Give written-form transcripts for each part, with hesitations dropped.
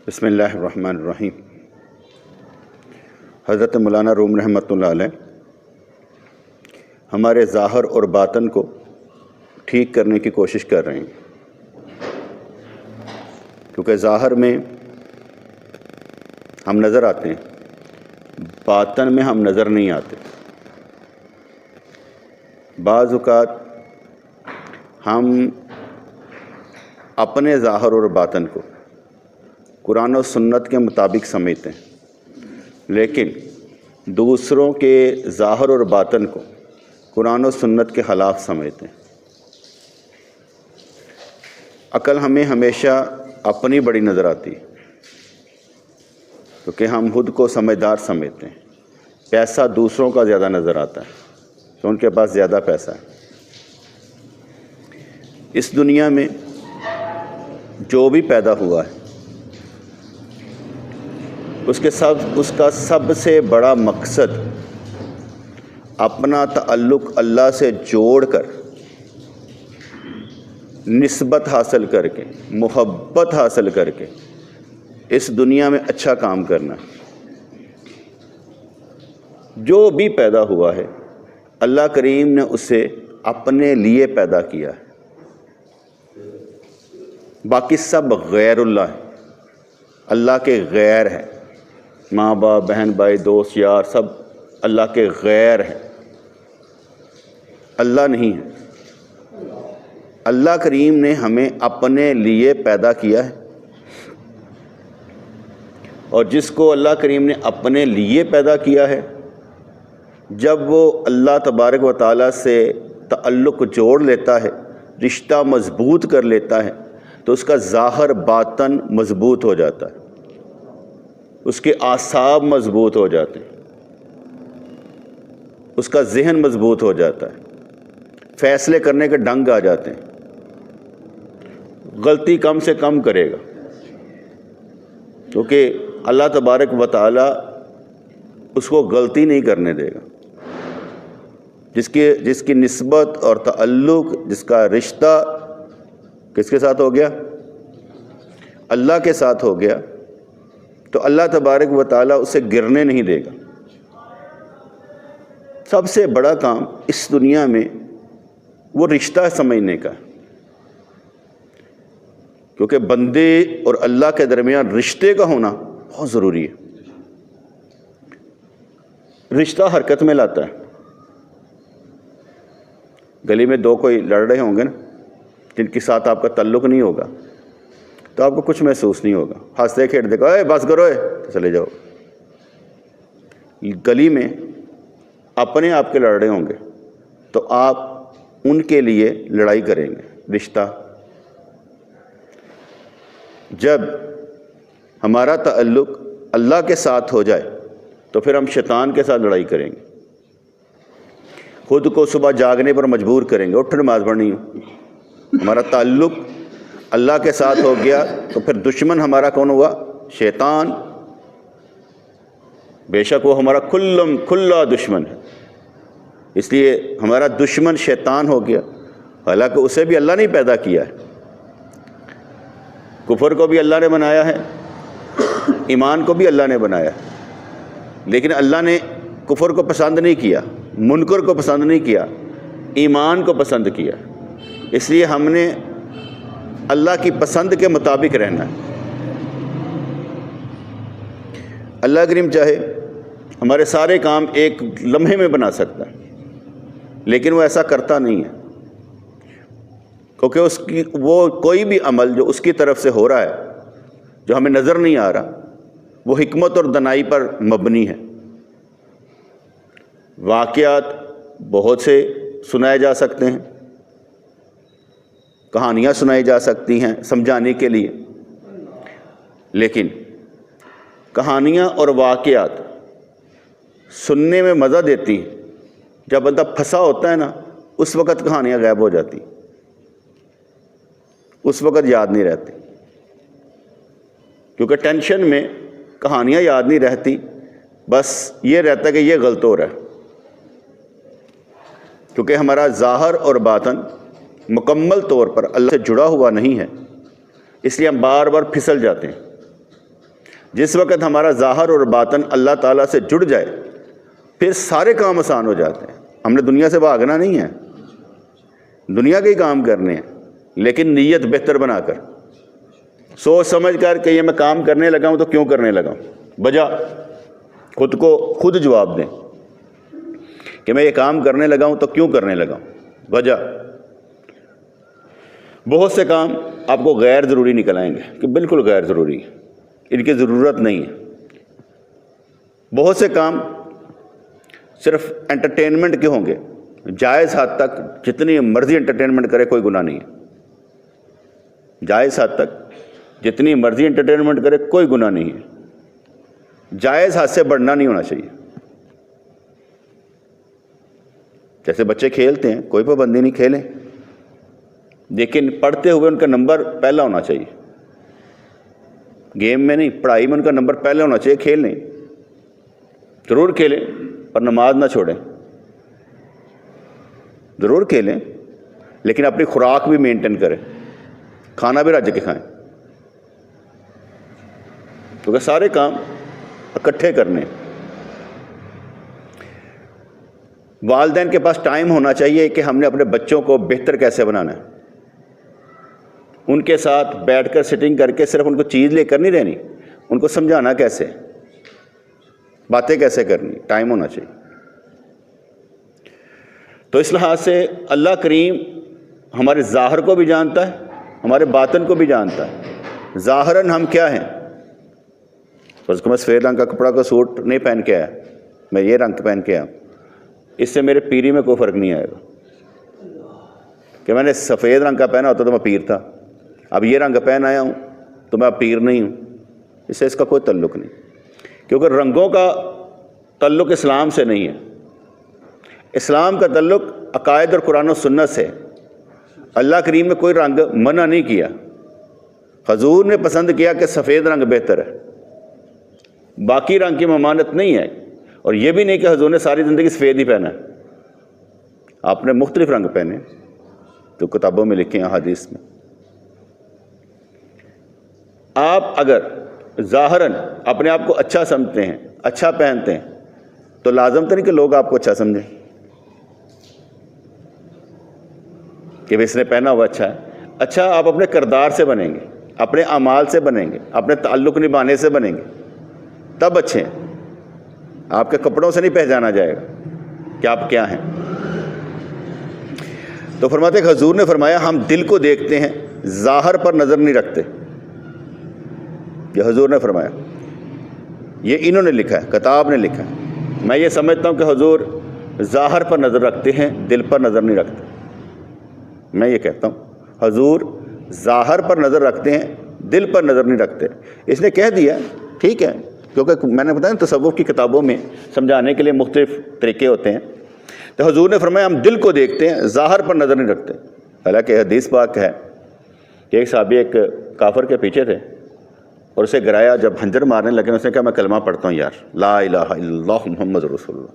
بسم اللہ الرحمن الرحیم۔ حضرت مولانا روم رحمۃ اللہ علیہ ہمارے ظاہر اور باطن کو ٹھیک کرنے کی کوشش کر رہے ہیں، کیونکہ ظاہر میں ہم نظر آتے ہیں، باطن میں ہم نظر نہیں آتے۔ بعض اوقات ہم اپنے ظاہر اور باطن کو قرآن و سنت کے مطابق سمجھتے ہیں، لیکن دوسروں کے ظاہر اور باطن کو قرآن و سنت کے خلاف سمجھتے ہیں۔ عقل ہمیں ہمیشہ اپنی بڑی نظر آتی ہے، کیونکہ ہم خود کو سمجھدار سمجھتے ہیں۔ پیسہ دوسروں کا زیادہ نظر آتا ہے کہ ان کے پاس زیادہ پیسہ ہے۔ اس دنیا میں جو بھی پیدا ہوا ہے اس کا سب سے بڑا مقصد اپنا تعلق اللہ سے جوڑ کر، نسبت حاصل کر کے، محبت حاصل کر کے اس دنیا میں اچھا کام کرنا۔ جو بھی پیدا ہوا ہے اللہ کریم نے اسے اپنے لیے پیدا کیا ہے، باقی سب غیر اللہ ہے، اللہ کے غیر ہے۔ ماں باپ، بہن بھائی، دوست یار سب اللہ کے غیر ہیں، اللہ نہیں ہے۔ اللہ کریم نے ہمیں اپنے لیے پیدا کیا ہے، اور جس کو اللہ کریم نے اپنے لیے پیدا کیا ہے، جب وہ اللہ تبارک و تعالیٰ سے تعلق جوڑ لیتا ہے، رشتہ مضبوط کر لیتا ہے، تو اس کا ظاہر باطن مضبوط ہو جاتا ہے، اس کے اعصاب مضبوط ہو جاتے ہیں، اس کا ذہن مضبوط ہو جاتا ہے، فیصلے کرنے کے ڈھنگ آ جاتے ہیں، غلطی کم سے کم کرے گا، کیونکہ اللہ تبارک و تعالیٰ اس کو غلطی نہیں کرنے دے گا۔ جس کی نسبت اور تعلق، جس کا رشتہ کس کے ساتھ ہو گیا؟ اللہ کے ساتھ ہو گیا، تو اللہ تبارک و تعالیٰ اسے گرنے نہیں دے گا۔ سب سے بڑا کام اس دنیا میں وہ رشتہ سمجھنے کا ہے، کیونکہ بندے اور اللہ کے درمیان رشتے کا ہونا بہت ضروری ہے۔ رشتہ حرکت میں لاتا ہے۔ گلی میں دو کوئی لڑ رہے ہوں گے نا، جن کے ساتھ آپ کا تعلق نہیں ہوگا، تو آپ کو کچھ محسوس نہیں ہوگا، ہنستے کھیلتے کہو اے بس کرو تو چلے جاؤ۔ گلی میں اپنے آپ کے لڑ رہے ہوں گے تو آپ ان کے لیے لڑائی کریں گے۔ رشتہ جب ہمارا تعلق اللہ کے ساتھ ہو جائے تو پھر ہم شیطان کے ساتھ لڑائی کریں گے، خود کو صبح جاگنے پر مجبور کریں گے، اٹھ نماز پڑھنی ہو۔ ہمارا تعلق اللہ کے ساتھ ہو گیا تو پھر دشمن ہمارا کون ہوا؟ شیطان۔ بے شک وہ ہمارا کھلا دشمن ہے، اس لیے ہمارا دشمن شیطان ہو گیا، حالانکہ اسے بھی اللہ نے پیدا کیا ہے۔ کفر کو بھی اللہ نے بنایا ہے، ایمان کو بھی اللہ نے بنایا ہے، لیکن اللہ نے کفر کو پسند نہیں کیا، منکر کو پسند نہیں کیا، ایمان کو پسند کیا۔ اس لیے ہم نے اللہ کی پسند کے مطابق رہنا ہے۔ اللہ کریم چاہے ہمارے سارے کام ایک لمحے میں بنا سکتا ہے، لیکن وہ ایسا کرتا نہیں ہے، کیونکہ وہ کوئی بھی عمل جو اس کی طرف سے ہو رہا ہے، جو ہمیں نظر نہیں آ رہا، وہ حکمت اور دانائی پر مبنی ہے۔ واقعات بہت سے سنائے جا سکتے ہیں، کہانیاں سنائی جا سکتی ہیں سمجھانے کے لیے، لیکن کہانیاں اور واقعات سننے میں مزہ دیتی ہیں، جب بندہ پھنسا ہوتا ہے نا، اس وقت کہانیاں غائب ہو جاتی، اس وقت یاد نہیں رہتی، کیونکہ ٹینشن میں کہانیاں یاد نہیں رہتی، بس یہ رہتا ہے کہ یہ غلط ہو رہا ہے، کیونکہ ہمارا ظاہر اور باطن مکمل طور پر اللہ سے جڑا ہوا نہیں ہے، اس لیے ہم بار بار پھسل جاتے ہیں۔ جس وقت ہمارا ظاہر اور باطن اللہ تعالیٰ سے جڑ جائے پھر سارے کام آسان ہو جاتے ہیں. ہم نے دنیا سے بھاگنا نہیں ہے، دنیا کے ہی کام کرنے ہیں، لیکن نیت بہتر بنا کر، سوچ سمجھ کر کہ یہ میں کام کرنے لگا ہوں تو کیوں کرنے لگا ہوں. بجا خود کو خود جواب دیں کہ میں یہ کام کرنے لگا ہوں تو کیوں کرنے لگا ہوں. وجہ بہت سے کام آپ کو غیر ضروری نکل آئیں گے کہ بالکل غیر ضروری ہے، ان کی ضرورت نہیں ہے. بہت سے کام صرف انٹرٹینمنٹ کے ہوں گے، جائز حد تک جتنی مرضی انٹرٹینمنٹ کرے کوئی گناہ نہیں ہے. جائز حد تک جتنی مرضی انٹرٹینمنٹ کرے کوئی گناہ نہیں ہے. جائز حد سے بڑھنا نہیں ہونا چاہیے. جیسے بچے کھیلتے ہیں کوئی پابندی نہیں، کھیلیں، لیکن پڑھتے ہوئے ان کا نمبر پہلا ہونا چاہیے. گیم میں نہیں، پڑھائی میں ان کا نمبر پہلے ہونا چاہیے. کھیلیں ضرور کھیلیں پر نماز نہ چھوڑیں. ضرور کھیلیں لیکن اپنی خوراک بھی مینٹین کریں، کھانا بھی رج کے کھائیں، کیونکہ سارے کام اکٹھے کرنے. والدین کے پاس ٹائم ہونا چاہیے کہ ہم نے اپنے بچوں کو بہتر کیسے بنانا ہے. ان کے ساتھ بیٹھ کر سٹنگ کر کے صرف ان کو چیز لے کر نہیں رہنی، ان کو سمجھانا کیسے، باتیں کیسے کرنی، ٹائم ہونا چاہیے. تو اس لحاظ سے اللہ کریم ہمارے ظاہر کو بھی جانتا ہے، ہمارے باطن کو بھی جانتا ہے. ظاہراً ہم کیا ہیں، فرض کو میں سفید رنگ کا کپڑا کا سوٹ نہیں پہن کے آیا، میں یہ رنگ پہن کے آیا، اس سے میرے پیری میں کوئی فرق نہیں آئے گا. کہ میں نے سفید رنگ کا پہنا ہوتا تو میں پیر تھا، اب یہ رنگ پہن آیا ہوں تو میں اب پیر نہیں ہوں. اس سے اس کا کوئی تعلق نہیں، کیونکہ رنگوں کا تعلق اسلام سے نہیں ہے. اسلام کا تعلق عقائد اور قرآن و سنت سے. اللہ کریم نے کوئی رنگ منع نہیں کیا، حضور نے پسند کیا کہ سفید رنگ بہتر ہے. باقی رنگ کی ممانعت نہیں ہے، اور یہ بھی نہیں کہ حضور نے ساری زندگی سفید ہی پہنا ہے. آپ نے مختلف رنگ پہنے جو کتابوں میں لکھے ہیں، حدیث میں. آپ اگر ظاہراً اپنے آپ کو اچھا سمجھتے ہیں، اچھا پہنتے ہیں، تو لازم تو نہیں کہ لوگ آپ کو اچھا سمجھیں کہ اس نے پہنا ہوا اچھا ہے. اچھا آپ اپنے کردار سے بنیں گے، اپنے اعمال سے بنیں گے، اپنے تعلق نبھانے سے بنیں گے، تب اچھے ہیں. آپ کے کپڑوں سے نہیں پہچانا جائے گا کہ آپ کیا ہیں. تو فرماتے کہ حضور نے فرمایا ہم دل کو دیکھتے ہیں، ظاہر پر نظر نہیں رکھتے. یہ حضور نے فرمایا، یہ انہوں نے لکھا ہے، کتاب نے لکھا ہے. میں یہ سمجھتا ہوں کہ حضور ظاہر پر نظر رکھتے ہیں، دل پر نظر نہیں رکھتے. میں یہ کہتا ہوں حضور ظاہر پر نظر رکھتے ہیں، دل پر نظر نہیں رکھتے. اس نے کہہ دیا ٹھیک ہے، کیونکہ میں نے بتایا تصوف کی کتابوں میں سمجھانے کے لیے مختلف طریقے ہوتے ہیں. تو حضور نے فرمایا ہم دل کو دیکھتے ہیں، ظاہر پر نظر نہیں رکھتے. حالانکہ حدیث پاک ہے کہ ایک صحابی ایک کافر کے پیچھے تھے اور اسے گرایا. جب خنجر مارنے لگے اس نے کہا میں کلمہ پڑھتا ہوں یار، لا الہ الا اللہ محمد رسول اللہ.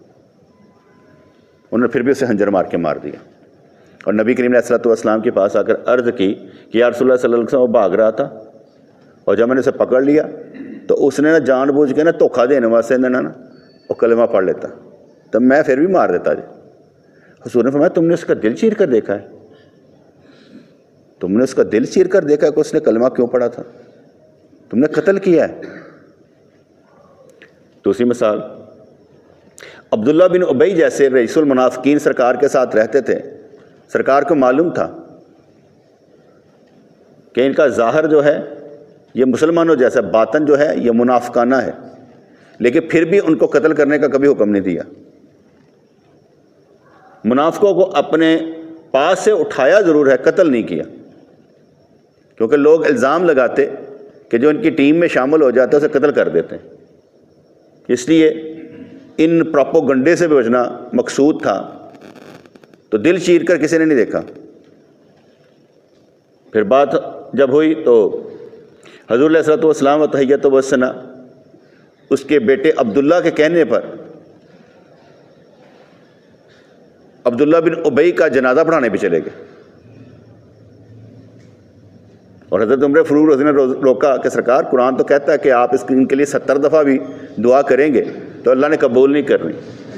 انہوں نے پھر بھی اسے خنجر مار کے مار دیا. اور نبی کریم علیہ الصلوۃ والسلام کے پاس آ کر عرض کی کہ یا رسول اللہ صلی اللہ علیہ وسلم وہ بھاگ رہا تھا، اور جب میں نے اسے پکڑ لیا تو اس نے جان بوجھ کے دھوکہ دینے واسطے وہ کلمہ پڑھ لیتا، تب میں پھر بھی مار دیتا. حضور نے فرمایا تم نے اس کا دل چیر کر دیکھا ہے؟ تم نے اس کا دل چیر کر دیکھا ہے کہ اس نے کلمہ کیوں پڑھا تھا؟ تم نے قتل کیا ہے. دوسری مثال، عبداللہ بن ابی جیسے رئیس المنافقین سرکار کے ساتھ رہتے تھے. سرکار کو معلوم تھا کہ ان کا ظاہر جو ہے یہ مسلمانوں جیسا، باطن جو ہے یہ منافقانہ ہے، لیکن پھر بھی ان کو قتل کرنے کا کبھی حکم نہیں دیا. منافقوں کو اپنے پاس سے اٹھایا ضرور ہے، قتل نہیں کیا، کیونکہ لوگ الزام لگاتے کہ جو ان کی ٹیم میں شامل ہو جاتا ہے اسے قتل کر دیتے ہیں. اس لیے ان پروپوگنڈے سے بچنا مقصود تھا. تو دل چیر کر کسی نے نہیں دیکھا. پھر بات جب ہوئی تو حضور علیہ الصلوۃ والسلام و تحیۃ و ثنا اس کے بیٹے عبداللہ کے کہنے پر عبداللہ بن ابی کا جنازہ پڑھانے بھی چلے گئے. اور حضرت عمر فاروق رضی اللہ عنہ نے روکا کہ سرکار قرآن تو کہتا ہے کہ آپ ان کے لیے 70 دفعہ بھی دعا کریں گے تو اللہ نے قبول نہیں کرنی.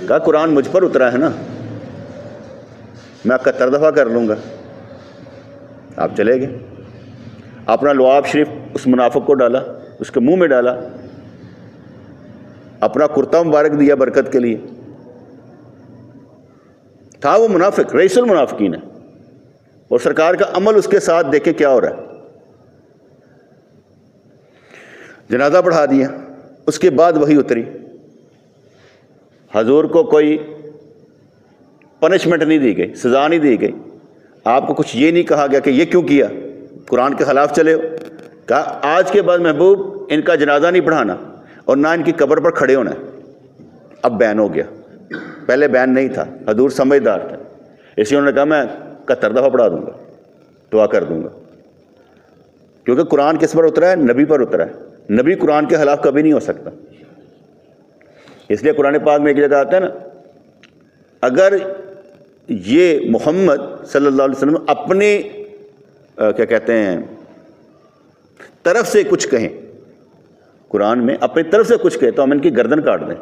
کہا قرآن مجھ پر اترا ہے نا, میں 71 دفعہ کر لوں گا. آپ چلے گئے, اپنا لعاب شریف اس منافق کو ڈالا, اس کے منہ میں ڈالا, اپنا کرتا مبارک دیا برکت کے لیے. تھا وہ منافق, رئیس المنافقین ہے, اور سرکار کا عمل اس کے ساتھ دیکھیں کیا ہو رہا ہے. جنازہ پڑھا دیا, اس کے بعد وہی اتری. حضور کو کوئی پنشمنٹ نہیں دی گئی, سزا نہیں دی گئی. آپ کو کچھ یہ نہیں کہا گیا کہ یہ کیوں کیا, قرآن کے خلاف چلے ہو. کہا آج کے بعد محبوب ان کا جنازہ نہیں پڑھانا اور نہ ان کی قبر پر کھڑے ہونا ہے. اب بین ہو گیا, پہلے بین نہیں تھا. حضور سمجھدار تھا, اس لیے انہوں نے کہا میں 71 دفعہ پڑھا دوں گا, دعا کر دوں گا. کیونکہ قرآن کس پر اترا ہے؟ نبی پر اترا ہے. نبی قرآن کے خلاف کبھی نہیں ہو سکتا. اس لیے قرآن پاک میں ایک جگہ آتا ہے نا, اگر یہ محمد صلی اللہ علیہ وسلم اپنے کیا کہتے ہیں طرف سے کچھ کہیں, قرآن میں اپنی طرف سے کچھ کہیں تو ہم ان کی گردن کاٹ دیں.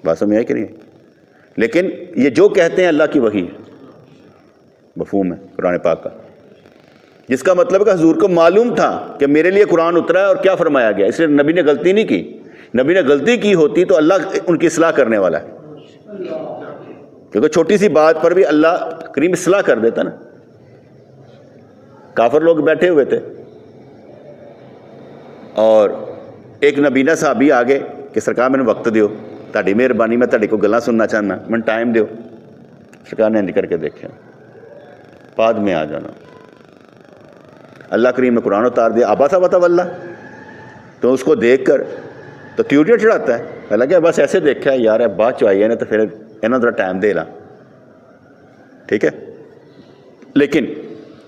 بات سمجھ آئی کہ نہیں؟ لیکن یہ جو کہتے ہیں اللہ کی وحی ہے, مفہوم ہے قرآن پاک کا, جس کا مطلب کہ حضور کو معلوم تھا کہ میرے لیے قرآن اترا ہے اور کیا فرمایا گیا. اس لیے نبی نے غلطی نہیں کی. نبی نے غلطی کی ہوتی تو اللہ ان کی اصلاح کرنے والا ہے, کیونکہ چھوٹی سی بات پر بھی اللہ کریم اصلاح کر دیتا نا. کافر لوگ بیٹھے ہوئے تھے اور ایک نبینہ صحابی آگے کہ سرکار میں نے وقت دیو, تہاڈی مہربانی میں تہاڈی کو گلاں سننا چاہنا, میں ٹائم دیو. سرکار نے نکل کے دیکھا, بعد میں آ جانا. اللہ کریم نے قرآن اتار دیا, آبا تھا وطا. تو اس کو دیکھ کر تو تیوریاں چڑھاتا ہے. حالانکہ بس ایسے دیکھا ہے یار بعد چ آئی ہے نا تو پھر انہوں ذرا ٹائم دے لا, ٹھیک ہے. لیکن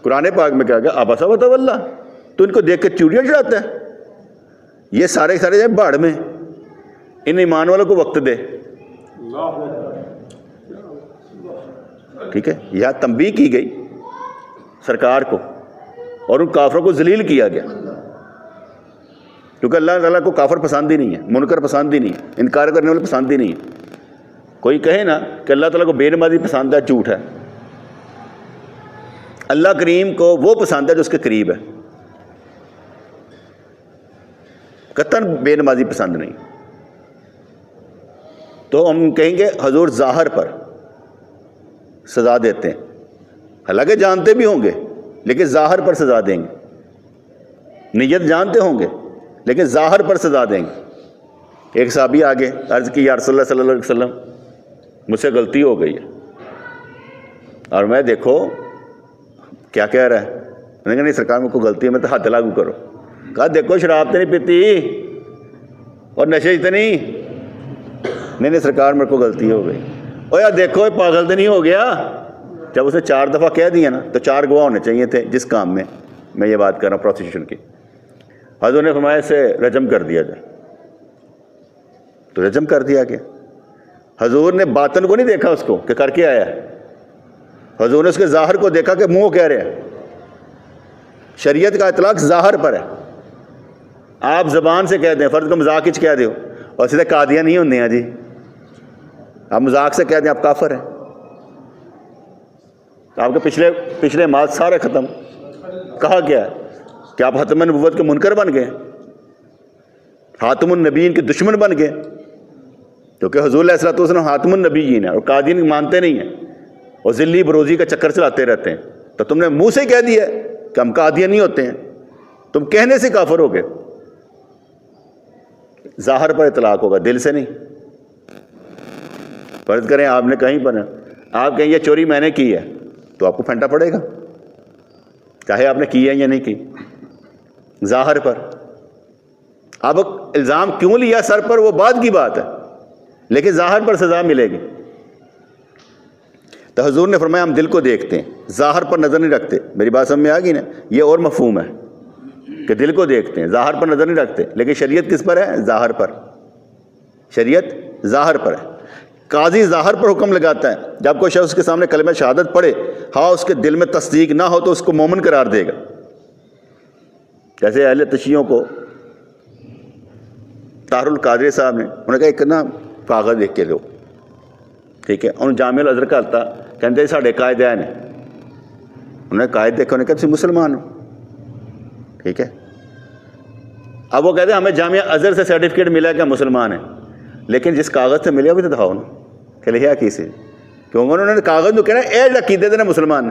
قرآن پاک میں کہا گیا آبا تھا وطا, تو ان کو دیکھ کر تیوریاں چڑھاتا ہے. یہ سارے جائیں باڑ میں, ان ایمان والوں کو وقت دے. ٹھیک ہے, یہاں تنبیہ کی گئی سرکار کو اور ان کافروں کو ذلیل کیا گیا, کیونکہ اللہ تعالیٰ کو کافر پسند ہی نہیں ہے, منکر پسند ہی نہیں ہے, انکار کرنے والے پسند ہی نہیں ہے. کوئی کہے نا کہ اللہ تعالیٰ کو بے نمازی پسند ہے, جھوٹ ہے. اللہ کریم کو وہ پسند ہے جو اس کے قریب ہے, قطعاً بے نمازی پسند نہیں. تو ہم کہیں گے حضور ظاہر پر سزا دیتے ہیں, حالانکہ جانتے بھی ہوں گے لیکن ظاہر پر سزا دیں گے. نیت جانتے ہوں گے لیکن ظاہر پر سزا دیں گے. ایک صحابی آگے عرض کی یا رسول اللہ صلی اللہ علیہ وسلم مجھ سے غلطی ہو گئی ہے, اور میں دیکھو کیا کہہ رہا ہے. میں نے کہا نہیں سرکار میں کوئی غلطی ہے, میں تو حد لاگو کرو. کہا دیکھو شراب تو نہیں پیتی اور نشے تو نہیں سرکار میرے کو غلطی ہو گئی. اور یار دیکھو پاگل تو نہیں ہو گیا. جب اسے 4 دفعہ کہہ دیا نا تو 4 گواہ ہونے چاہیے تھے جس کام میں یہ بات کر رہا ہوں پروسیکیوشن کی. حضور نے فرمایا اسے رجم کر دیا جائے, تو رجم کر دیا گیا. حضور نے باطن کو نہیں دیکھا اس کو کہ کر کے آیا ہے, حضور نے اس کے ظاہر کو دیکھا کہ منہ کہہ رہے ہیں. شریعت کا اطلاق ظاہر پر ہے. آپ زبان سے کہہ دیں, فرض کو مذاق ہچ کہہ دو اور سیدھے قادیاں نہیں ہوندیاں جی, آپ مذاق سے کہہ دیں آپ کافر ہیں. آپ کے پچھلے مال سارے ختم. کہا کیا ہے کہ آپ ختم نبوت کے منکر بن گئے, خاتم النبیین کے دشمن بن گئے, کیونکہ حضور علیہ الصلوۃ والسلام خاتم النبیین ہے اور قادیان مانتے نہیں ہیں اور ذلی بروزی کا چکر چلاتے رہتے ہیں. تو تم نے منہ سے کہہ دیا کہ ہم قادیان نہیں ہوتے ہیں, تم کہنے سے کافر ہو گئے. ظاہر پر اطلاق ہوگا, دل سے نہیں. فرض کریں آپ نے کہیں پر آپ کہیں یہ چوری میں نے کی ہے تو آپ کو پھینٹا پڑے گا, چاہے آپ نے کی ہے یا نہیں کی. ظاہر پر اب الزام کیوں لیا سر پر وہ بعد کی بات ہے, لیکن ظاہر پر سزا ملے گی. تو حضور نے فرمایا ہم دل کو دیکھتے ہیں, ظاہر پر نظر نہیں رکھتے. میری بات سمجھ میں آ گئی نا, یہ اور مفہوم ہے کہ دل کو دیکھتے ہیں, ظاہر پر نظر نہیں رکھتے. لیکن شریعت کس پر ہے؟ ظاہر پر. شریعت ظاہر پر ہے. قاضی ظاہر پر حکم لگاتا ہے، جب کوئی شخص اس کے سامنے کلمہ شہادت پڑھے، ہاں اس کے دل میں تصدیق نہ ہو تو اس کو مومن قرار دے گا۔ جیسے اہل تشیعوں کو طاہر القادری صاحب نے انہوں نے کہا ایک نا کاغذ لکھ کے دو، ٹھیک ہے، انہوں جامع الازہر کا حلتا کہتے ساڈے قائد ہیں، انہوں نے قائد دیکھا، انہوں نے کہا تسی مسلمان ہو، ٹھیک ہے۔ اب وہ کہتے ہیں ہمیں جامعہ ازہر سے سرٹیفکیٹ ملا کہ ہم مسلمان ہیں، لیکن جس کاغذ سے ملے وہ بھی تو دکھاؤ نا کہ لکھا کی سے، کیونکہ انہوں نے کاغذ تو کہنا اے عقیدے دے مسلمان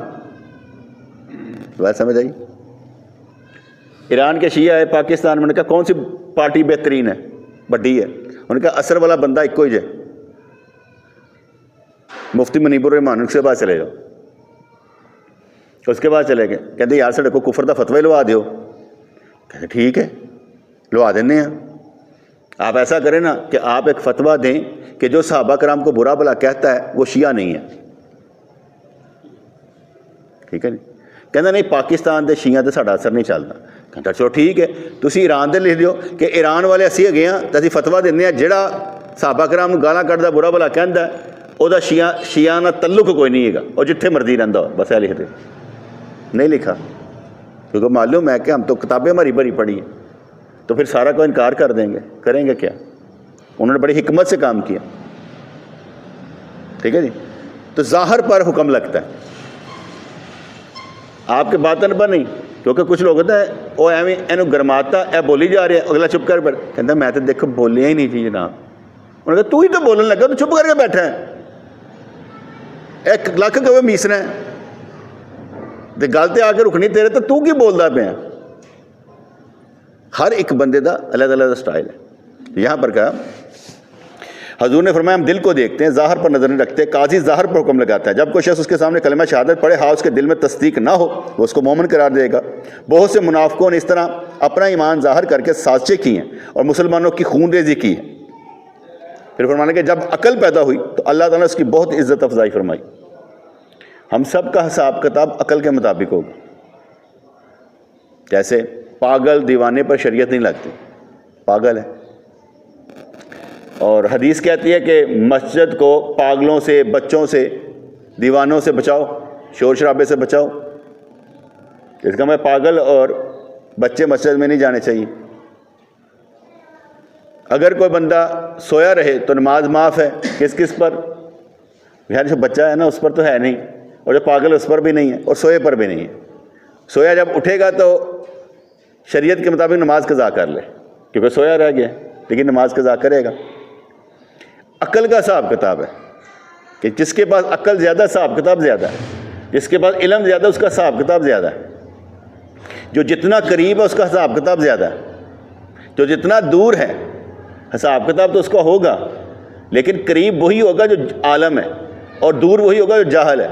بات سمجھ آئی۔ ایران کے شیعہ ہے پاکستان میں نے کہا کون سی پارٹی بہترین ہے بڑی ہے، انہوں نے کہا اثر والا بندہ ایک ہی ہے، مفتی منیب الرحمان، اس کے بعد چلے جاؤ، اس کے بعد چلے گئے، کہتے یار ساڈے کو کفر دا فتوی لوا دیو، کہتے ٹھیک ہے لوا دینے ہیں۔ آپ ایسا کریں نا کہ آپ ایک فتویٰ دیں کہ جو صحابہ کرام کو برا بھلا کہتا ہے وہ شیعہ نہیں ہے، ٹھیک ہے، کہنا نہیں پاکستان دے شیعہ تے ساڈا اثر نہیں چلتا، کہتا چلو ٹھیک ہے تسی ایران دے لکھ دیو کہ ایران والے اسی ہگے ہاں تے اسی فتویٰ دینے ہیں جڑا صحابہ کرام نوں گالاں کڈدا برا بھلا کہندا ہے او دا شیعہ نال تعلق کوئی نہیں ہے، اور جتھے مرضی رہندا ہو، بس یہ لکھ دے۔ نہیں لکھا کیونکہ معلوم ہے کہ ہم تو کتابیں ہماری بھری پڑھی ہیں، تو پھر سارا کو انکار کر دیں گے، کریں گے کیا؟ انہوں نے بڑی حکمت سے کام کیا، ٹھیک ہے جی۔ تو ظاہر پر حکم لگتا ہے، آپ کے باطن پر نہیں، کیونکہ کچھ لوگ ہوتا ہے وہ ایویں اینو گرماتا اے بولی جا رہے ہیں، اگلا چپ کر پر کہتا میں تو دیکھو بولیا ہی نہیں جی جناب، انہوں نے کہا تو ہی تو بولنے لگا، تو چپ کر کے بیٹھا ہے، ایک لکھ کے میسنا ہے تے گل تے آ کے رکنی تیرے، تو کی بولدا پیا؟ ہر ایک بندے دا الگ الگ سٹائل ہے۔ یہاں پر کہا حضور نے فرمایا ہم دل کو دیکھتے ہیں، ظاہر پر نظر نہیں رکھتے، قاضی ظاہر پر حکم لگاتا ہے، جب کوئی شخص اس کے سامنے کلمہ شہادت پڑھے، ہاں اس کے دل میں تصدیق نہ ہو وہ اس کو مومن قرار دے گا۔ بہت سے منافقوں نے اس طرح اپنا ایمان ظاہر کر کے سازشیں کی ہیں اور مسلمانوں کی خون ریزی کی ہے۔ پھر فرمانے کہ جب عقل پیدا ہوئی تو اللہ تعالیٰ نے اس کی بہت عزت افزائی فرمائی۔ ہم سب کا حساب کتاب عقل کے مطابق ہوگا، جیسے پاگل دیوانے پر شریعت نہیں لگتی، پاگل ہے، اور حدیث کہتی ہے کہ مسجد کو پاگلوں سے، بچوں سے، دیوانوں سے بچاؤ، شور شرابے سے بچاؤ۔ اس کا میں پاگل اور بچے مسجد میں نہیں جانے چاہیے۔ اگر کوئی بندہ سویا رہے تو نماز معاف ہے، کس کس پر؟ یار جو بچہ ہے نا اس پر تو ہے نہیں، اور جو پاگل اس پر بھی نہیں ہے، اور سوئے پر بھی نہیں ہے۔ سویا جب اٹھے گا تو شریعت کے مطابق نماز قضا کر لے، کیونکہ سویا رہ گیا، لیکن نماز قضا کرے گا۔ عقل کا حساب کتاب ہے کہ جس کے پاس عقل زیادہ حساب کتاب زیادہ ہے، جس کے پاس علم زیادہ اس کا حساب کتاب زیادہ ہے، جو جتنا قریب ہے اس کا حساب کتاب زیادہ ہے، جو جتنا دور ہے حساب کتاب تو اس کا ہوگا، لیکن قریب وہی ہوگا جو عالم ہے، اور دور وہی ہوگا جو جاہل ہے۔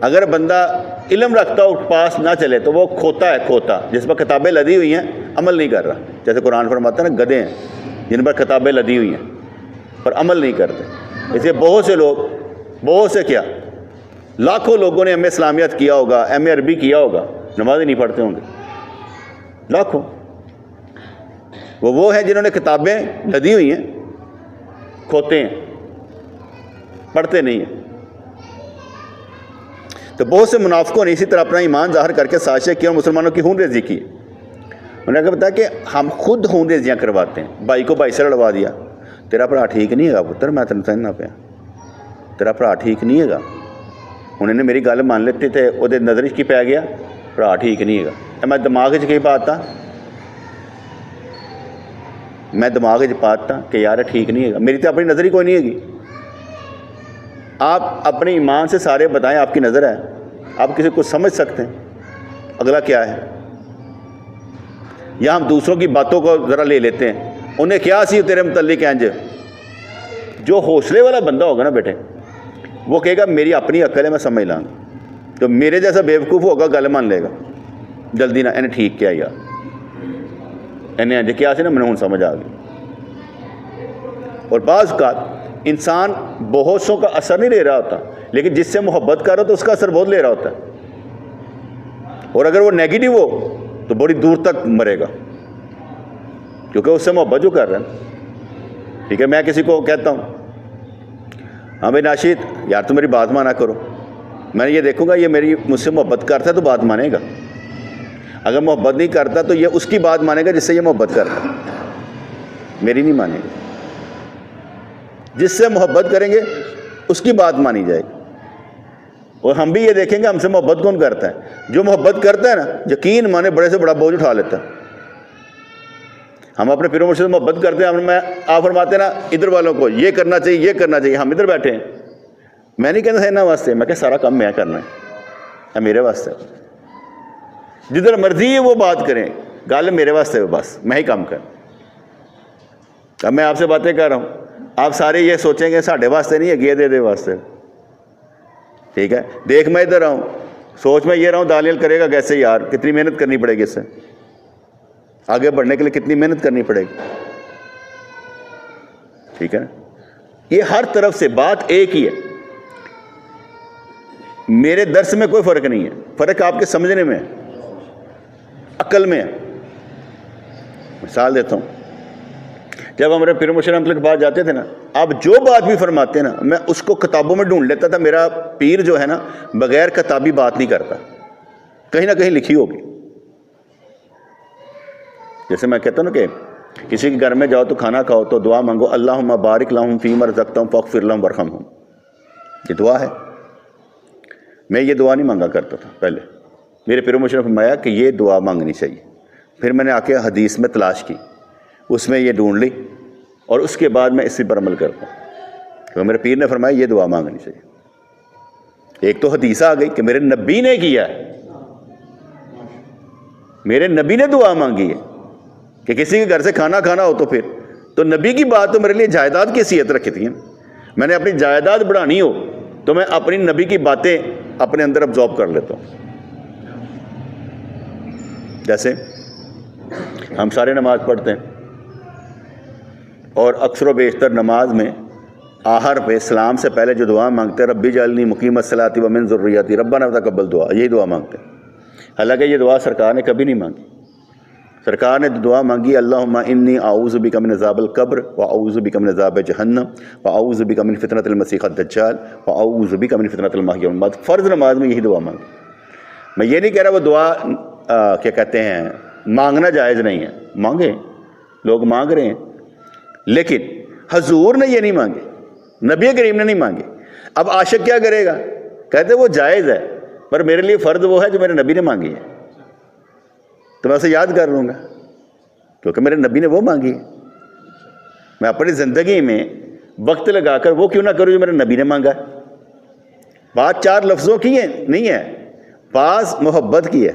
اگر بندہ علم رکھتا ہو پاس نہ چلے تو وہ کھوتا ہے، کھوتا جس پر کتابیں لدی ہوئی ہیں عمل نہیں کر رہا، جیسے قرآن فرماتا ہے نا گدھے ہیں جن پر کتابیں لدی ہوئی ہیں پر عمل نہیں کرتے۔ اس لیے بہت سے لوگ، بہت سے کیا لاکھوں لوگوں نے ایم اے اسلامیات کیا ہوگا، ایم اے عربی کیا ہوگا، نماز ہی نہیں پڑھتے ہوں گے، لاکھوں۔ وہ ہیں جنہوں نے کتابیں لدی ہوئی ہیں، کھوتے ہیں، پڑھتے نہیں ہیں۔ تو بہت سے منافقوں نے اسی طرح اپنا ایمان ظاہر کر کے سازشیں کی اور مسلمانوں کی خون ریزی کی۔ انہوں نے بتایا کہ ہم خود خون ریزیاں کرواتے ہیں، بھائی کو بھائی سے لڑوا دیا، تیرا بھرا ٹھیک نہیں ہے پتر، میں تینوں کہنا پیا تیرا بھرا ٹھیک نہیں ہے، انہوں نے میری گل مان لیتے تھے، وہ نظر کی پی گیا بھرا ٹھیک نہیں ہے، میں دماغ کی پاتا، میں دماغ پاتا کہ یار ٹھیک نہیں ہے، میری تو اپنی نظر ہی کوئی نہیں ہے گی۔ آپ اپنے ایمان سے سارے بتائیں آپ کی نظر ہے، آپ کسی کو سمجھ سکتے ہیں اگلا کیا ہے، یا ہم دوسروں کی باتوں کو ذرا لے لیتے ہیں، انہیں کیا سی تیرے متعلق انج۔ جو حوصلے والا بندہ ہوگا نا بیٹے، وہ کہے گا میری اپنی عقل ہے میں سمجھ لاں گا، تو میرے جیسا بیوقوف ہوگا گل مان لے گا جلدی نہ، انہیں ٹھیک کیا یار، انہیں انج کیا سی نا میں ہوں سمجھ آ گئی۔ اور بعض اوقات انسان بہت سوں کا اثر نہیں لے رہا ہوتا، لیکن جس سے محبت کر رہا تو اس کا اثر بہت لے رہا ہوتا ہے، اور اگر وہ نیگیٹو ہو تو بڑی دور تک مرے گا، کیونکہ اس سے محبت جو کر رہا ہے۔ ٹھیک ہے، میں کسی کو کہتا ہوں ہاں بھائی ناشد یار تو میری بات مانا کرو، میں یہ دیکھوں گا یہ میری مجھ سے محبت کرتا ہے تو بات مانے گا، اگر محبت نہیں کرتا تو یہ اس کی بات مانے گا جس سے یہ محبت کرتا ہے، میری نہیں مانے گا۔ جس سے محبت کریں گے اس کی بات مانی جائے گی، اور ہم بھی یہ دیکھیں گے ہم سے محبت کون کرتا ہے۔ جو محبت کرتا ہے نا یقین مانے بڑے سے بڑا بوجھ اٹھا لیتا ہے۔ ہم اپنے پیر و مرشد سے محبت کرتے ہیں، آپ فرماتے ہیں نا ادھر والوں کو یہ کرنا چاہیے یہ کرنا چاہیے، ہم ادھر بیٹھے ہیں، میں نہیں کہتا ہے واسطے، میں کہ سارا کام میں کرنا ہے میرے واسطے، جدھر مرضی ہے وہ بات کریں، گل میرے واسطے بس میں ہی کام کروں۔ اب میں آپ سے باتیں کر رہا ہوں، آپ سارے یہ سوچیں گے ساڈے واسطے نہیں ہے، گے دے واسطے، ٹھیک ہے۔ دیکھ میں ادھر آؤں، سوچ میں یہ رہا ہوں دالیل کرے گا کیسے یار، کتنی محنت کرنی پڑے گی، اس سے آگے بڑھنے کے لیے کتنی محنت کرنی پڑے گی، ٹھیک ہے نا۔ یہ ہر طرف سے بات ایک ہی ہے، میرے درس میں کوئی فرق نہیں ہے، فرق آپ کے سمجھنے میں ہے، عقل میں ہے۔ مثال دیتا ہوں، جب ہمارے پیر مرشد رحمۃ اللہ کے پاس جاتے تھے نا، آپ جو بات بھی فرماتے ہیں نا میں اس کو کتابوں میں ڈھونڈ لیتا تھا، میرا پیر جو ہے نا بغیر کتابی بات نہیں کرتا، کہیں نہ کہیں لکھی ہوگی۔ جیسے میں کہتا ہوں نا کہ کسی کے گھر میں جاؤ تو کھانا کھاؤ تو دعا مانگو اللہم بارک لہم فیما رزقتہم فاغفر لہم وارحمہم، یہ دعا ہے۔ میں یہ دعا نہیں مانگا کرتا تھا پہلے، میرے پیر مرشد نے فرمایا کہ یہ دعا مانگنی چاہیے، پھر میں نے آ کے حدیث میں تلاش کی، اس میں یہ ڈھونڈ لی، اور اس کے بعد میں اسی پر عمل کرتا ہوں۔ تو میرے پیر نے فرمایا یہ دعا مانگنی چاہیے۔ ایک تو حدیث آ گئی کہ میرے نبی نے کیا ہے، میرے نبی نے دعا مانگی ہے کہ کسی کے گھر سے کھانا کھانا ہو تو نبی کی بات تو میرے لیے جائیداد کی حیثیت رکھی تھی۔ میں نے اپنی جائیداد بڑھانی ہو تو میں اپنی نبی کی باتیں اپنے اندر ابزارب کر لیتا ہوں۔ جیسے ہم سارے نماز پڑھتے ہیں اور اکثر و بیشتر نماز میں آخر پہ سلام سے پہلے جو دعا مانگتے ہیں ربی اجعلنی مقیم الصلاۃ ومن ذریتی ربنا تقبل دعا، یہی دعا مانگتے ہیں۔ حالانکہ یہ دعا سرکار نے کبھی نہیں مانگی، سرکار نے دعا مانگی اللہم انی اعوذ بک من عذاب القبر واعوذ بک من عذاب جہنم واعوذ بک من فتنۃ المسیح الدجال واعوذ بک من فتنۃ المحیا والممات۔ فرض نماز میں یہی دعا مانگی۔ میں یہ نہیں کہہ رہا وہ دعا کیا کہتے ہیں مانگنا جائز نہیں ہے، مانگیں، لوگ مانگ رہے ہیں، لیکن حضور نے یہ نہیں مانگے، نبی کریم نے نہیں مانگے۔ اب عاشق کیا کرے گا، کہتے وہ جائز ہے پر میرے لیے فرض وہ ہے جو میرے نبی نے مانگی ہے، تو میں اسے یاد کر لوں گا کیونکہ میرے نبی نے وہ مانگی ہے۔ میں اپنی زندگی میں وقت لگا کر وہ کیوں نہ کروں جو میرے نبی نے مانگا ہے۔ بات چار لفظوں کی ہے نہیں ہے، بعض محبت کی ہے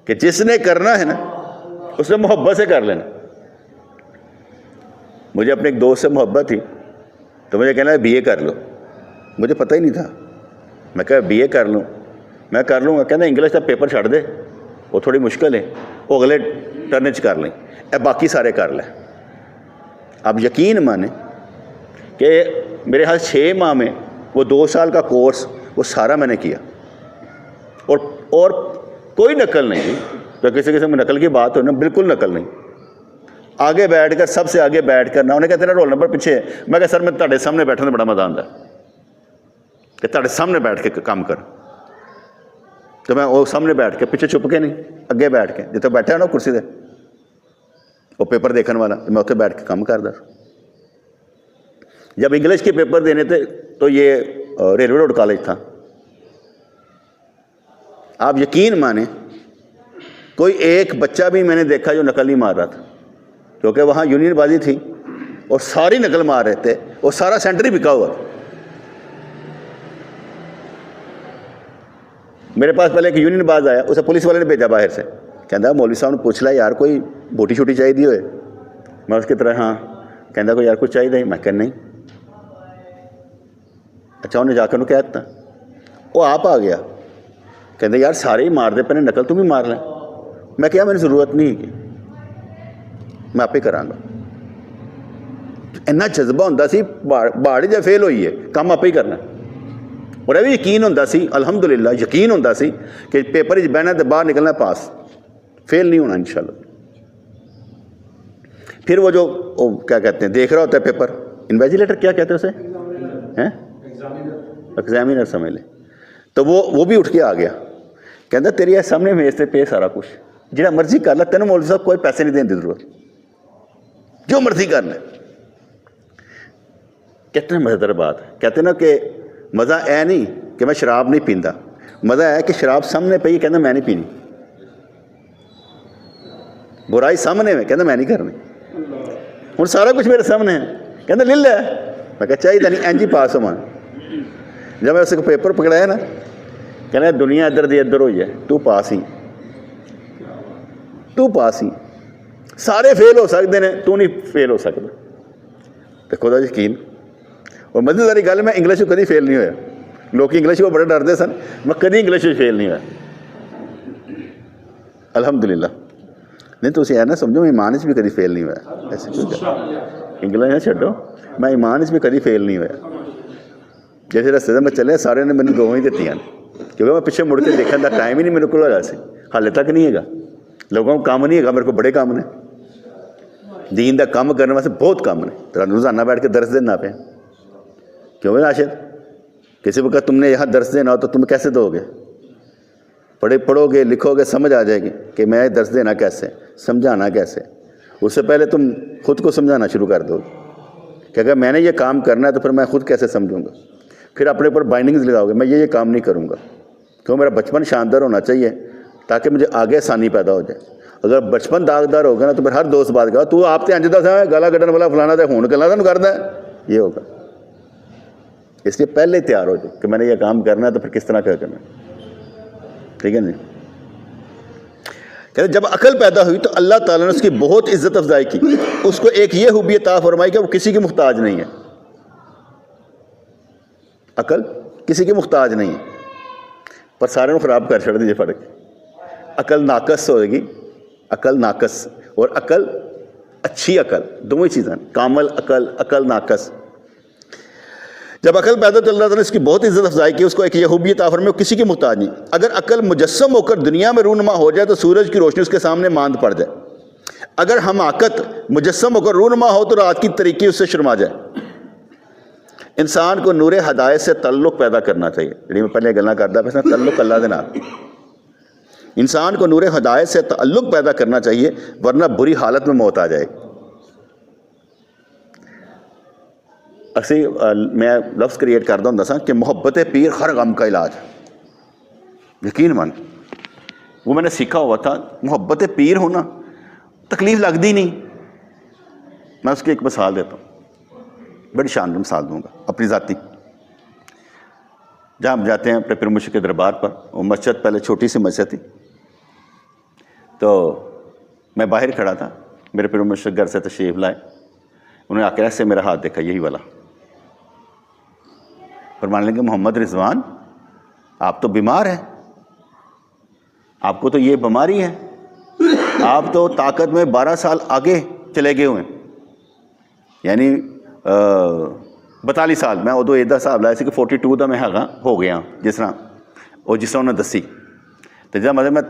کہ جس نے کرنا ہے نا اس نے محبت سے کر لینا۔ مجھے اپنے ایک دوست سے محبت تھی تو مجھے کہنا ہے بی اے کر لو، مجھے پتہ ہی نہیں تھا، میں کہا بی اے کر لوں، میں کر لوں گا، کہنا انگلش کا پیپر چھڑ دے وہ تھوڑی مشکل ہے، وہ اگلے ٹرن کر لیں، باقی سارے کر لیں۔ اب یقین مانیں کہ میرے خیال 6 ماہ میں وہ 2 سال کا کورس وہ سارا میں نے کیا، اور کوئی نقل نہیں، تو کسی قسم میں نقل کی بات ہو نا بالکل نقل نہیں، آگے بیٹھ کر سب سے آگے بیٹھ کر نہ انہیں کہتے ہیں رول نمبر پیچھے ہے، میں کہا سر میں تہاڈے سامنے بیٹھنے میں بڑا مزہ آتا ہے کہ تہاڈے سامنے بیٹھ کے کام کر، تو میں وہ سامنے بیٹھ کے پیچھے چھپ کے نہیں اگے بیٹھ کے جتنے بیٹھا ہے نا کرسی دے وہ پیپر دیکھنے والا میں اتنے بیٹھ کے کام کردا۔ جب انگلش کے پیپر دینے تھے تو یہ ریلوے روڈ کالج تھا، آپ یقین مانیں کوئی ایک بچہ بھی میں نے دیکھا جو نقل نہیں مار رہا تھا، کیونکہ وہاں یونین بازی تھی اور ساری نقل مار رہے تھے اور سارا سینٹر ہی بکا ہوا تھا۔ میرے پاس پہلے ایک یونین باز آیا، اسے پولیس والے نے بھیجا باہر سے، کہندا مولوی صاحب نے پوچھ لیا یار کوئی بوٹی شوٹی چاہیے ہوئے، میں اس کی طرح ہاں، کہندا کوئی یار کچھ چاہیے، میں کہ نہیں، اچھا انہیں جا کے انہوں کہہ دیتا، وہ آپ آ گیا کہندا یار سارے ہی مار دے پہلے نقل تم ہی مار لیں، میں کہا میری ضرورت نہیں ہے میں آپ ہی کراں گا۔ اینا جذبہ ہوندہ سی، باڑی جب فیل ہوئی ہے کام آپ ہی کرنا، اور یہ بھی یقین ہوندہ سی الحمدللہ، یقین ہوندہ سی کہ پیپر بہنا تو باہر نکلنا پاس، فیل نہیں ہونا انشاءاللہ۔ پھر وہ جو کیا کہتے ہیں دیکھ رہا ہوتا ہے پیپر، انویجیلیٹر کیا کہتے ہیں اسے، ایگزامینر سمجھ لیں، تو وہ بھی اٹھ کے آ گیا، کہتا تیری سامنے میز تے پہ سارا کچھ، جہاں مرضی کر لے، تینوں مولوی صاحب کوئی پیسے نہیں دینے کی ضرورت، جو مرضی کر لے۔ کتنے مزیدار بات ہے، کہتے ہیں نا کہ مزہ اے نہیں کہ میں شراب نہیں پیندا، مزہ ہے کہ شراب سامنے پئی کہنا میں نہیں پینی، برائی سامنے میں کہنا میں نہیں کرنی، ہوں سارا کچھ میرے سامنے ہے، کہنا لے لے، میں کہا چاہیے نہیں اینج ہی پاس ہوا۔ جب میں اسے کو پیپر پکڑایا نا، کہنا دنیا ادھر دی ادھر ہوئی ہے، تو پاس ہی، تو پاس ہی، سارے فیل ہو سکتے ہیں، تو نہیں فیل ہو سکتا۔ تو خدا یقین، اور مزید ساری گل میں انگلش کدی فیل نہیں ہوا، لوگ انگلش کو بڑے ڈرتے سن، میں کدی انگلش فیل نہیں ہوا الحمدللہ۔ نہیں تو اسے نہ سمجھو میں ایمان بھی کدی فیل نہیں ہوا، ایسے انگلش نہ چھڈو، میں ایمان بھی کدی فیل نہیں ہوا۔ جیسے رستے سے میں چلے سارے نے مجھے گواہی دیتی ہیں، کیونکہ میں پیچھے مڑ کے دیکھنے کا ٹائم ہی نہیں میرے کو ہوا سی، حالے تک نہیں ہے، لوگوں کو کام نہیں ہے، میرے کو بڑے کام نے، دین دا کام کرنے واسطے بہت کام نے، تو روزانہ بیٹھ کے درس دینا پہ، کیوں ہے راشد؟ کسی وقت تم نے یہاں درس دینا ہو تو تم کیسے دو گے؟ پڑھو گے، لکھو گے، سمجھ آ جائے گی کہ میں درس دینا کیسے، سمجھانا کیسے، اس سے پہلے تم خود کو سمجھانا شروع کر دو گے کہ اگر میں نے یہ کام کرنا ہے تو پھر میں خود کیسے سمجھوں گا، پھر اپنے اوپر بائنڈنگز لگاؤ گے، میں یہ کام نہیں کروں گا، کیوں میرا بچپن شاندار ہونا چاہیے تاکہ مجھے آگے آسانی پیدا ہو جائے۔ اگر بچپن داغدار ہوگا نا تو پھر ہر دوست بات کہا تو آپ تے انج دا سا گالا کڈن والا فلانا تے ہون گلا تینوں کردا ہے، یہ ہوگا۔ اس لیے پہلے تیار ہو جائے کہ میں نے یہ کام کرنا ہے تو پھر کس طرح کیا کرنا ہے، ٹھیک ہے جی۔ کہتے جب عقل پیدا ہوئی تو اللہ تعالیٰ نے اس کی بہت عزت افزائی کی، اس کو ایک یہ خوبی عطا فرمائی کہ وہ کسی کی محتاج نہیں ہے، عقل کسی کی محتاج نہیں ہے، پر سارے خراب کر چھڑ دیجیے فرق، عقل ناقص ہوئے گی، عقل ناقص اور عقل اچھی عقل، دونوں چیزیں، کامل عقل، عقل ناقص۔ جب عقل پیدا تو اللہ تعالیٰ نے اس کی بہت عزت افزائی کی، اس کو ایک یہ خوبی عطا فرمائی، وہ کسی کی محتاج نہیں۔ اگر عقل مجسم ہو کر دنیا میں رونما ہو جائے تو سورج کی روشنی اس کے سامنے ماند پڑ جائے، اگر حماقت مجسم ہو کر رونما ہو تو رات کی تاریکی اس سے شرما جائے۔ انسان کو نور ہدایت سے تعلق پیدا کرنا چاہیے، جی میں پہلے گلاں کردا پیا تعلق اللہ دے نال، انسان کو نور ہدایت سے تعلق پیدا کرنا چاہیے ورنہ بری حالت میں موت آ جائے گی۔ اسی میں لفظ کریٹ کرتا ہوں سا کہ محبت پیر ہر غم کا علاج، یقین مان وہ میں نے سیکھا ہوا تھا، محبت پیر ہونا تکلیف لگتی نہیں۔ میں اس کی ایک مثال دیتا ہوں، بڑی شاندار مثال دوں گا اپنی ذاتی۔ جہاں ہم جاتے ہیں اپنے پیر مرشد کے دربار پر، وہ مسجد پہلے چھوٹی سی مسجد تھی، تو میں باہر کھڑا تھا، میرے پیر مرشد گھر سے تشریف لائے، انہوں نے آ کے ایسے میرا ہاتھ دیکھا، یہی والا، فرمانے لگے محمد رضوان آپ تو بیمار ہیں، آپ کو تو یہ بیماری ہے، آپ تو طاقت میں 12 سال آگے چلے گئے ہوئے ہیں، یعنی 42 سال میں ادو ایدا حساب لایا سی کہ 42 دا میں ہاں ہو گیا، جس طرح انہوں نے دسی، تو جب مطلب میں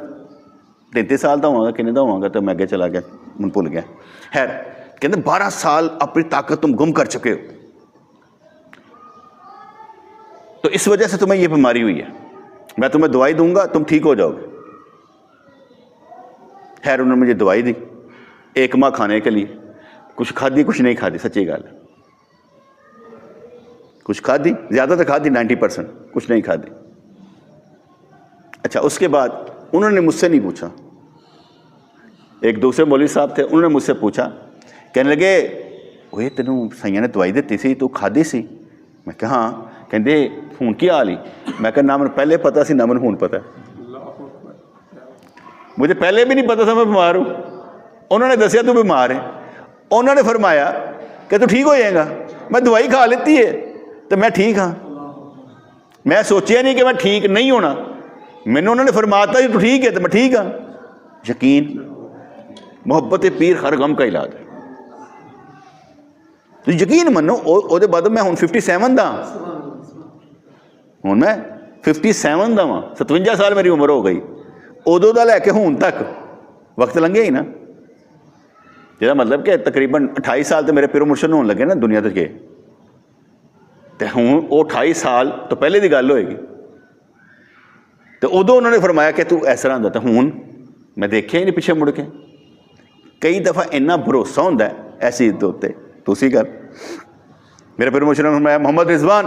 33 سال دا ہوا گا کنے دا ہوا گا تو میں اگے چلا گیا، من بھول گیا۔ خیر کہتے 12 سال اپنی طاقت تم گم کر چکے ہو، تو اس وجہ سے تمہیں یہ بیماری ہوئی ہے، میں تمہیں دوائی دوں گا تم ٹھیک ہو جاؤ گے۔ خیر انہوں نے مجھے دوائی دی 1 ماہ کھانے کے لیے، کچھ کھادی کچھ نہیں کھادی، سچی گل ہے، کچھ کھادی، زیادہ تو کھادی 90%، کچھ نہیں کھادی۔ اچھا اس کے بعد انہوں نے مجھ سے نہیں پوچھا، ایک دوسرے مولوی صاحب تھے، انہوں نے مجھ سے پوچھا، کہنے لگے وہ تینوں سائیاں نے دوائی دیتی سی تو کھادی سی؟ میں کہا ہاں، کہندے ہون کی حال ہی؟ میں کہا نہ مجھے پہلے پتا سی نہ مجھے ہون پتا ہے، مجھے پہلے بھی نہیں پتا تھا میں بیمار ہوں، انہوں نے دسیا تو بیمار ہے، انہوں نے فرمایا کہ تو ٹھیک ہو جائے گا، میں دوائی کھا لیتی ہے تو میں ٹھیک ہاں، میں سوچیا نہیں کہ میں ٹھیک نہیں ہونا، میں نے انہوں نے فرمایا تھا تو ٹھیک ہے تو میں ٹھیک ہاں۔ یقین محبت پیر ہر غم کا علاج ہے، تو یقین منو او دے بعد میں ہوں 57 دا ہوں، میں 57 دا ہاں، 57 سال میری عمر ہو گئی، ادو دا لے کے ہوں تک وقت لنگے ہی نا، ਜਿਹਦਾ ਮਤਲਬ ਕਿ ਤਕਰੀਬਨ 28 ਸਾਲ ਤੇ ਮੇਰੇ ਪਿਓ ਮੁਰਸ਼ਦ ਹੋਣ ਲੱਗੇ ਨਾ ਦੁਨੀਆ ਤੇ ਗਏ, ਤੇ ਹੁਣ ਉਹ 28 ਸਾਲ ਤੋਂ ਪਹਿਲੇ ਦੀ ਗੱਲ ਹੋਏਗੀ। ਤੇ ਉਦੋਂ ਉਹਨਾਂ ਨੇ ਫਰਮਾਇਆ ਕਿ ਤੂੰ ਇਸ ਤਰ੍ਹਾਂ ਹੁੰਦਾ, ਤਾਂ ਹੁਣ ਮੈਂ ਦੇਖਿਆ ਹੀ ਨਹੀਂ ਪਿੱਛੇ ਮੁੜ ਕੇ। ਕਈ ਦਫਾ ਇੰਨਾ ਭਰੋਸਾ ਹੁੰਦਾ ਐਸੀ ਚੀਜ਼ ਦੇ ਉੱਤੇ। ਤੁਸੀਂ ਗੱਲ ਮੇਰੇ ਪਿਓ ਮੁਰਸ਼ਦ ਨੇ ਫਰਮਾਇਆ, ਮੁਹੰਮਦ ਰਿਜ਼ਵਾਨ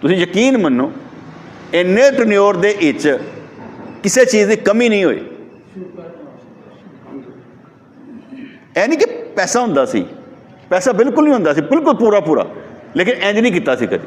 ਤੁਸੀਂ ਯਕੀਨ ਮੰਨੋ ਇੰਨੇ ਟਨਿਓਰ ਦੇ ਵਿੱਚ ਕਿਸੇ ਚੀਜ਼ ਦੀ ਕਮੀ ਨਹੀਂ ਹੋਈ। ਇਹ ਨਹੀਂ ਕਿ ਪੈਸਾ ਹੁੰਦਾ ਸੀ, ਪੈਸਾ ਬਿਲਕੁਲ ਨਹੀਂ ਹੁੰਦਾ ਸੀ, ਬਿਲਕੁਲ ਪੂਰਾ ਪੂਰਾ, ਲੇਕਿਨ ਇੰਜ ਨਹੀਂ ਕੀਤਾ ਸੀ ਕਦੀ।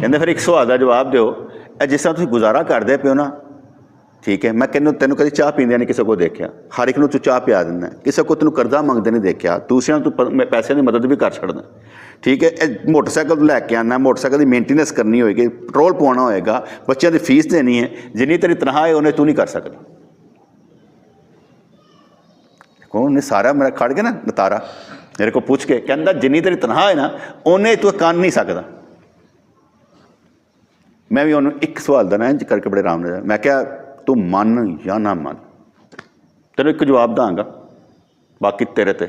ਕਹਿੰਦੇ ਫਿਰ ਇੱਕ ਸਵਾਲ ਦਾ ਜਵਾਬ ਦਿਓ, ਇਹ ਜਿਸ ਤਰ੍ਹਾਂ ਤੁਸੀਂ ਗੁਜ਼ਾਰਾ ਕਰਦੇ ਪਿਓ ਨਾ, ਠੀਕ ਹੈ, ਮੈਂ ਕਹਿੰਦਾ ਤੈਨੂੰ ਕਦੀ ਚਾਹ ਪੀਂਦਿਆਂ ਨਹੀਂ ਕਿਸੇ ਕੋਲ ਦੇਖਿਆ, ਹਰ ਇੱਕ ਨੂੰ ਤੂੰ ਚਾਹ ਪਿਆ ਦਿੰਦਾ, ਕਿਸੇ ਕੋਲ ਤੈਨੂੰ ਕਰਜ਼ਾ ਮੰਗਦੇ ਨਹੀਂ ਦੇਖਿਆ, ਦੂਸਰਿਆਂ ਨੂੰ ਤੂੰ ਪੈਸਿਆਂ ਦੀ ਮਦਦ ਵੀ ਕਰ ਛੱਡਦਾ, ਠੀਕ ਹੈ। ਇਹ ਮੋਟਰਸਾਈਕਲ ਲੈ ਕੇ ਆਉਣਾ, ਮੋਟਰਸਾਈਕਲ ਦੀ ਮੇਨਟੇਨੈਂਸ ਕਰਨੀ ਹੋਏਗੀ, ਪੈਟਰੋਲ ਪਵਾਉਣਾ ਹੋਏਗਾ, ਬੱਚਿਆਂ ਦੀ ਫੀਸ ਦੇਣੀ ਹੈ, ਜਿੰਨੀ ਤੇਰੀ ਤਨਖਾਹ ਹੈ ਉਹਨੇ ਤੂੰ ਨਹੀਂ ਕਰ ਸਕਦਾ। ਉਹਨੇ ਸਾਰਾ ਮੇਰਾ ਖੜ ਕੇ ਨਾ ਨਤਾਰਾ ਮੇਰੇ ਕੋਲ ਪੁੱਛ ਕੇ ਕਹਿੰਦਾ ਜਿੰਨੀ ਤੇਰੀ ਤਨਖਾਹ ਹੈ ਨਾ ਉਹਨੇ ਤੂੰ ਕਰ ਨਹੀਂ ਸਕਦਾ। ਮੈਂ ਵੀ ਉਹਨੂੰ ਇੱਕ ਸਵਾਲ ਦਾ ਨਾ ਇੰਝ ਕਰਕੇ ਬੜੇ ਆਰਾਮ ਨਾਲ, ਮੈਂ ਕਿਹਾ ਤੂੰ ਮੰਨ ਜਾਂ ਨਾ ਮੰਨ, ਤੈਨੂੰ ਇੱਕ ਜਵਾਬ ਦਾਂਗਾ, ਬਾਕੀ ਤੇਰੇ ਤੇ।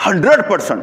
100%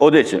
ਉਹਦੇ 'ਚ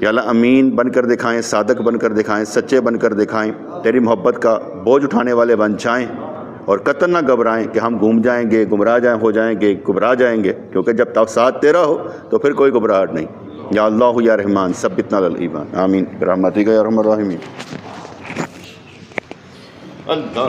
یا اللہ امین بن کر دکھائیں، صادق بن کر دکھائیں، سچے بن کر دکھائیں، تیری محبت کا بوجھ اٹھانے والے بن جائیں، اور قطعاً نہ گھبرائیں کہ ہم گم جائیں گے، گمراہ ہو جائیں گے، گھبرا جائیں گے، کیونکہ جب تک ساتھ تیرا ہو تو پھر کوئی گھبراہٹ نہیں۔ یا اللہ یا رحمان ثبتنا علی الایمان، آمین برحمتک یا ارحم الراحمین۔ اللہ